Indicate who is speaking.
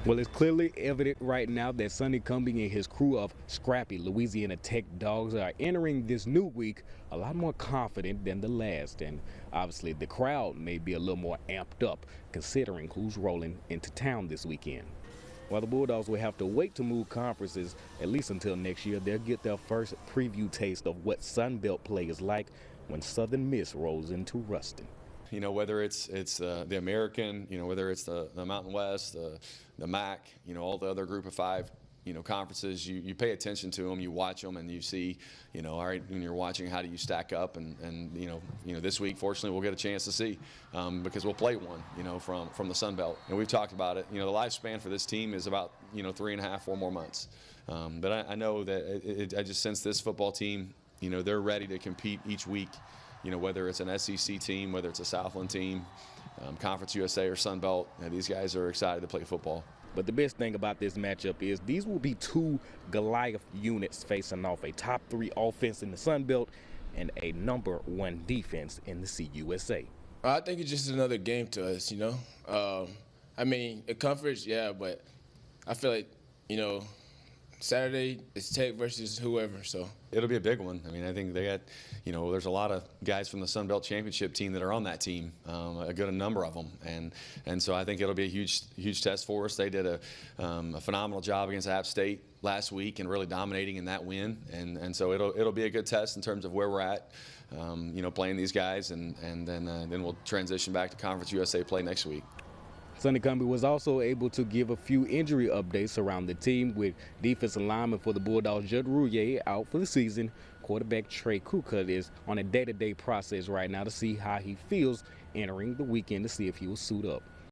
Speaker 1: Well, it's clearly evident right now that Sonny Cumbie and his crew of scrappy Louisiana Tech dogs are entering this new week a lot more confident than the last. And obviously, the crowd may be a little more amped up considering who's rolling into town this weekend. While the Bulldogs will have to wait to move conferences at least until next year, they'll get their first preview taste of what Sun Belt play is like when Southern Miss rolls into Ruston.
Speaker 2: You know, whether it's the American, you know, whether it's the Mountain West, the MAC, you know, all the other Group of 5, you know, conferences, you pay attention to them, you watch them, and you see, you know, all right, when you're watching, how do you stack up? And you know, this week, fortunately, we'll get a chance to see because we'll play one, you know, from the Sun Belt, and we've talked about it. You know, the lifespan for this team is about 3.5, 4 more months. But I know that I just sense this football team, you know, they're ready to compete each week. You know, whether it's an SEC team, whether it's a Southland team, Conference USA or Sun Belt, these guys are excited to play football.
Speaker 1: But the best thing about this matchup is these will be two Goliath units facing off, a top 3 offense in the Sun Belt and a number 1 defense in the CUSA.
Speaker 3: I think it's just another game to us, you know. I mean, the conference, yeah, but I feel like, you know, Saturday is Tech versus whoever, so.
Speaker 2: It'll be a big one. I mean, I think they got, you know, there's a lot of guys from the Sun Belt Championship team that are on that team, a good number of them, and so I think it'll be a huge test for us. They did a phenomenal job against App State last week and really dominating in that win, and so it'll be a good test in terms of where we're at, you know, playing these guys, and then we'll transition back to Conference USA play next week.
Speaker 1: Sonny Cumbie was also able to give a few injury updates around the team, with defensive lineman for the Bulldogs, Judd Rouillet, out for the season. Quarterback Trey Kuka is on a day-to-day process right now to see how he feels entering the weekend to see if he will suit up.